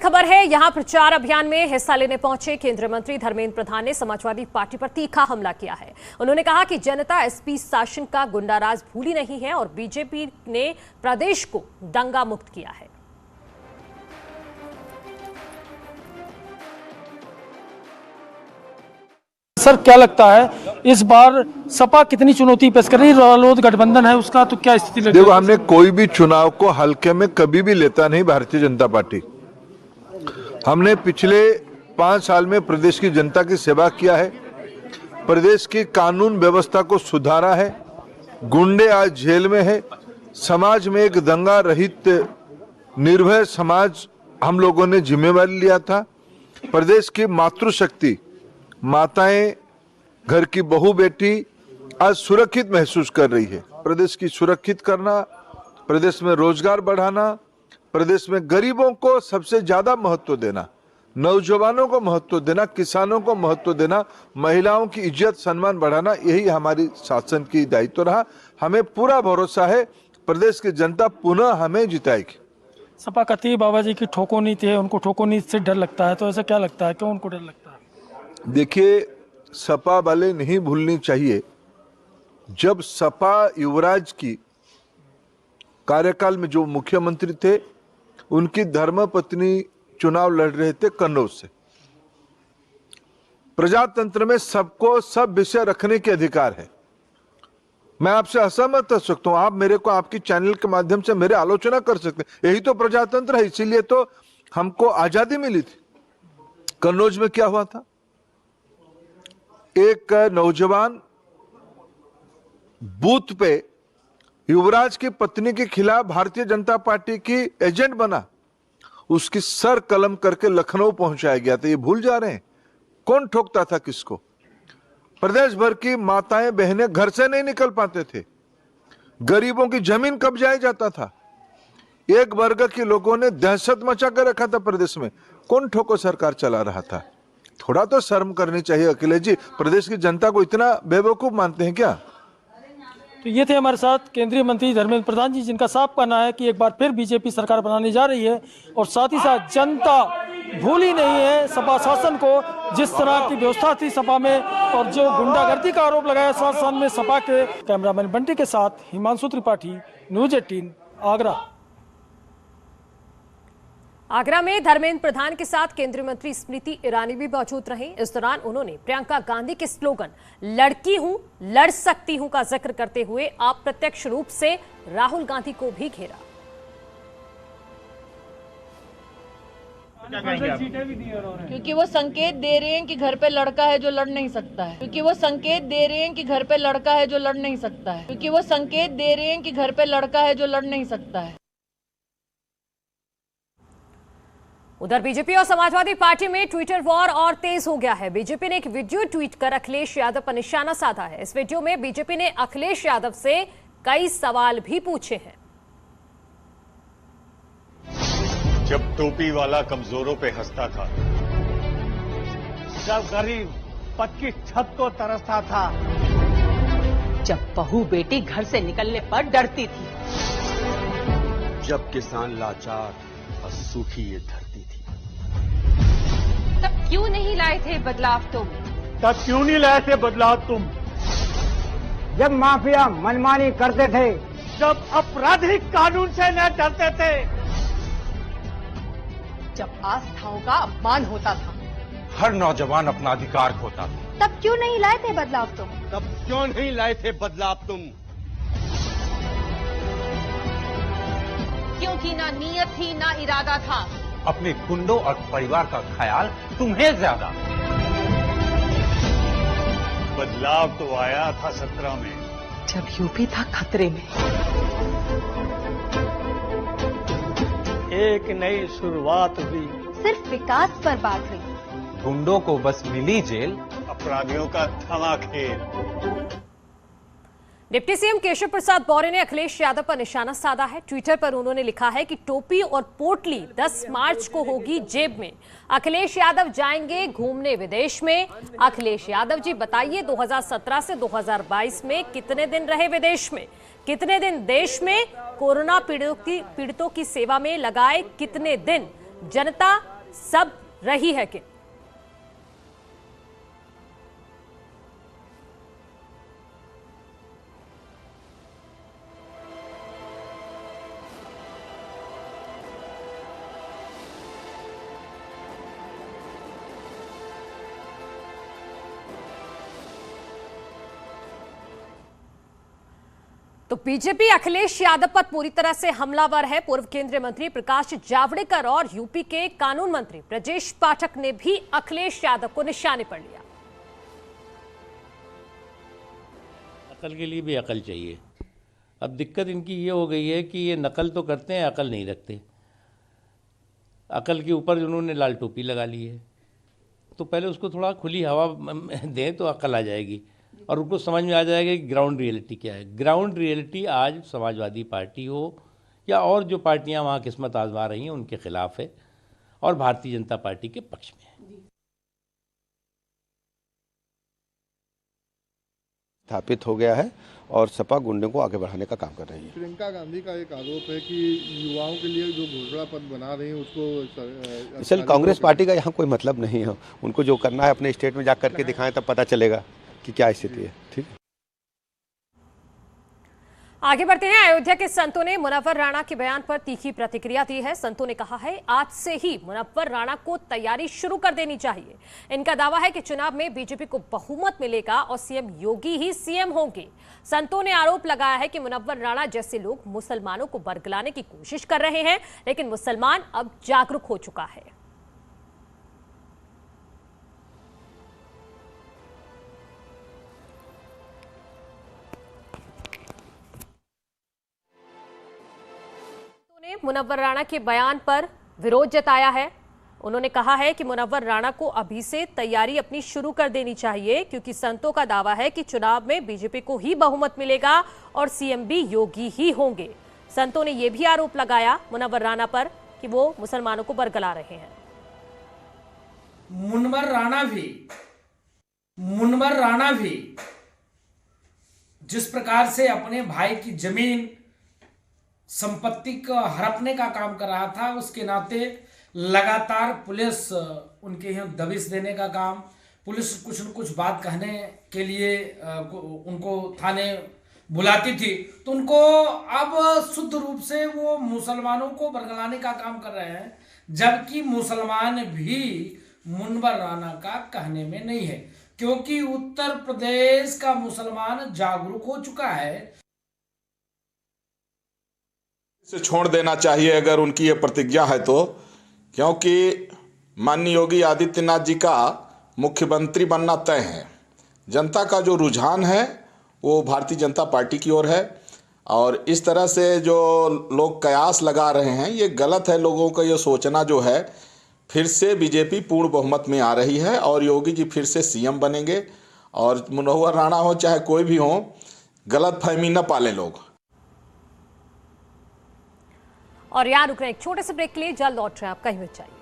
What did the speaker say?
खबर है, यहां प्रचार अभियान में हिस्सा लेने पहुंचे केंद्रीय मंत्री धर्मेंद्र प्रधान ने समाजवादी पार्टी पर तीखा हमला किया है। उन्होंने कहा कि जनता एसपी शासन का गुंडाराज भूली नहीं है और बीजेपी ने प्रदेश को दंगा मुक्त किया है। सर, क्या लगता है इस बार सपा कितनी चुनौती पेश कर रही है? रालोद गठबंधन है, उसका तो क्या स्थिति लगती है? देखो, हमने कोई भी चुनाव को हल्के में कभी भी लेता नहीं। भारतीय जनता पार्टी, हमने पिछले 5 साल में प्रदेश की जनता की सेवा किया है, प्रदेश की कानून व्यवस्था को सुधारा है, गुंडे आज जेल में है, समाज में एक दंगा रहित निर्भय समाज हम लोगों ने जिम्मेवारी लिया था। प्रदेश की मातृशक्ति, माताएं, घर की बहू बेटी आज सुरक्षित महसूस कर रही है। प्रदेश की सुरक्षित करना, प्रदेश में रोजगार बढ़ाना, प्रदेश में गरीबों को सबसे ज्यादा महत्व देना, नौजवानों को महत्व देना, किसानों को महत्व देना, महिलाओं की इज्जत सम्मान बढ़ाना, यही हमारी शासन की दायित्व रहा। हमें पूरा भरोसा है प्रदेश की जनता पुनः हमें जिताएगी। सपा कहती है बाबा जी की ठोको नीति है, उनको ठोको नीति से डर लगता है, तो ऐसा क्या लगता है, क्यों उनको डर लगता है? देखिए, सपा वाले नहीं भूलनी चाहिए, जब सपा युवराज की कार्यकाल में जो मुख्यमंत्री थे, उनकी धर्मपत्नी चुनाव लड़ रहे थे कन्नौज से। प्रजातंत्र में सबको सब विषय रखने के अधिकार है। मैं आपसे असहमत हो सकता हूं, आप मेरे को आपकी चैनल के माध्यम से मेरे आलोचना कर सकते हैं, यही तो प्रजातंत्र है, इसीलिए तो हमको आजादी मिली थी। कन्नौज में क्या हुआ था? एक नौजवान बूथ पे युवराज की पत्नी के खिलाफ भारतीय जनता पार्टी की एजेंट बना, उसकी सर कलम करके लखनऊ पहुंचाया गया था। ये भूल जा रहे हैं कौन ठोकता था किसको? प्रदेश भर की माताएं बहनें घर से नहीं निकल पाते थे, गरीबों की जमीन कब्जाया जाता था, एक वर्ग के लोगों ने दहशत मचा कर रखा था प्रदेश में। कौन ठोको सरकार चला रहा था? थोड़ा तो शर्म करनी चाहिए अखिलेश जी। प्रदेश की जनता को इतना बेवकूफ मानते हैं क्या? तो ये थे हमारे साथ केंद्रीय मंत्री धर्मेंद्र प्रधान जी, जिनका साफ कहना है कि एक बार फिर बीजेपी सरकार बनाने जा रही है और साथ ही साथ जनता भूली नहीं है सपा शासन को। जिस तरह की व्यवस्था थी सपा में और जो गुंडागर्दी का आरोप लगाया शासन में सपा के। कैमरामैन बंटी के साथ हिमांशु त्रिपाठी, न्यूज 18 आगरा। आगरा में धर्मेंद्र प्रधान के साथ केंद्रीय मंत्री स्मृति ईरानी भी मौजूद रहीं। इस दौरान उन्होंने प्रियंका गांधी के स्लोगन लड़की हूं, लड़ सकती हूं का जिक्र करते हुए अप्रत्यक्ष रूप से राहुल गांधी को भी घेरा। क्योंकि वो संकेत दे रहे हैं कि घर पे लड़का है जो लड़ नहीं सकता है, क्योंकि वो संकेत दे रहे हैं कि घर पे लड़का है जो लड़ नहीं सकता है, क्योंकि वो संकेत दे रहे हैं कि घर पे लड़का है जो लड़ नहीं सकता है। उधर बीजेपी और समाजवादी पार्टी में ट्विटर वॉर और तेज हो गया है। बीजेपी ने एक वीडियो ट्वीट कर अखिलेश यादव पर निशाना साधा है। इस वीडियो में बीजेपी ने अखिलेश यादव से कई सवाल भी पूछे हैं। जब टोपी वाला कमजोरों पे हंसता था, जब गरीब पक्की छत को तरसता था, जब बहू बेटी घर से निकलने पर डरती थी, जब किसान लाचार और सूखी ये धरती थी, तब क्यों नहीं लाए थे बदलाव तुम? तब क्यों नहीं लाए थे बदलाव तुम? जब माफिया मनमानी करते थे, जब आपराधिक कानून से न डरते थे, जब आस्थाओं का अपमान होता था, हर नौजवान अपना अधिकार खोता था, तब क्यों नहीं लाए थे बदलाव तुम? तब क्यों नहीं लाए थे बदलाव तुम? क्योंकि ना नीयत थी ना इरादा था। अपने गुंडों और परिवार का ख्याल तुम्हें ज्यादा। बदलाव तो आया था 17 में, जब यूपी था खतरे में। एक नई शुरुआत हुई, सिर्फ विकास पर बात हुई। गुंडों को बस मिली जेल, अपराधियों का थमा खेल। डिप्टी सीएम केशव प्रसाद मौर्य ने अखिलेश यादव पर निशाना साधा है। ट्विटर पर उन्होंने लिखा है कि टोपी और पोटली 10 मार्च को होगी जेब में। अखिलेश यादव जाएंगे घूमने विदेश में। अखिलेश यादव जी बताइए, 2017 से 2022 में कितने दिन रहे विदेश में, कितने दिन देश में, कोरोना पीड़ितों की सेवा में लगाए कितने दिन, जनता सब रही है कि तो बीजेपी अखिलेश यादव पर पूरी तरह से हमलावर है। पूर्व केंद्रीय मंत्री प्रकाश जावड़ेकर और यूपी के कानून मंत्री ब्रजेश पाठक ने भी अखिलेश यादव को निशाने पर लिया। अकल के लिए भी अकल चाहिए। अब दिक्कत इनकी ये हो गई है कि ये नकल तो करते हैं, अकल नहीं रखते। अकल के ऊपर उन्होंने लाल टोपी लगा ली है, तो पहले उसको थोड़ा खुली हवा दें तो अकल आ जाएगी और उनको समझ में आ जाएगा कि ग्राउंड रियलिटी क्या है। ग्राउंड रियलिटी आज समाजवादी पार्टी हो या और जो पार्टियां वहाँ किस्मत आजमा रही हैं उनके खिलाफ है और भारतीय जनता पार्टी के पक्ष में है। स्थापित हो गया है और सपा गुंडों को आगे बढ़ाने का काम कर रही है। प्रियंका गांधी का एक आरोप है कि युवाओं के लिए जो घोषणा पत्र बना रही है उसको चल कांग्रेस पार्टी का यहाँ कोई मतलब नहीं है। उनको जो करना है अपने स्टेट में जा करके दिखाएं, तब पता चलेगा कि क्या स्थिति है। ठीक है, आगे बढ़ते हैं। अयोध्या के संतों ने मुनव्वर राणा के बयान पर तीखी प्रतिक्रिया दी है। संतों ने कहा है आज से ही मुनव्वर राणा को तैयारी शुरू कर देनी चाहिए। इनका दावा है कि चुनाव में बीजेपी को बहुमत मिलेगा और सीएम योगी ही सीएम होंगे। संतों ने आरोप लगाया है कि मुनव्वर राणा जैसे लोग मुसलमानों को बरगलाने की कोशिश कर रहे हैं, लेकिन मुसलमान अब जागरूक हो चुका है। मुनव्वर राणा के बयान पर विरोध जताया है। उन्होंने कहा है कि मुनव्वर राणा को अभी से तैयारी अपनी शुरू कर देनी चाहिए, क्योंकि संतों का दावा है कि चुनाव में बीजेपी को ही बहुमत मिलेगा और सीएम भी योगी ही होंगे। संतों ने यह भी आरोप लगाया मुनव्वर राणा पर कि वो मुसलमानों को बरगला रहे हैं। मुनव्वर राणा भी जिस प्रकार से अपने भाई की जमीन संपत्ति को हड़पने का काम कर रहा था, उसके नाते लगातार पुलिस उनके यहाँ दबिश देने का काम, पुलिस कुछ न कुछ बात कहने के लिए उनको थाने बुलाती थी, तो उनको अब शुद्ध रूप से वो मुसलमानों को बरगलाने का काम कर रहे हैं, जबकि मुसलमान भी मुनव्वर राणा का कहने में नहीं है, क्योंकि उत्तर प्रदेश का मुसलमान जागरूक हो चुका है। से छोड़ देना चाहिए अगर उनकी ये प्रतिज्ञा है तो, क्योंकि माननीय योगी आदित्यनाथ जी का मुख्यमंत्री बनना तय है। जनता का जो रुझान है वो भारतीय जनता पार्टी की ओर है और इस तरह से जो लोग कयास लगा रहे हैं ये गलत है। लोगों का ये सोचना जो है फिर से बीजेपी पूर्ण बहुमत में आ रही है और योगी जी फिर से सीएम बनेंगे और मुनव्वर राणा हो चाहे कोई भी हो, गलत फहमी न पाले लोग। और यहाँ रुक रहे एक छोटे से ब्रेक के लिए, जल्द लौट रहे हैं, आप कहीं मत जाइए।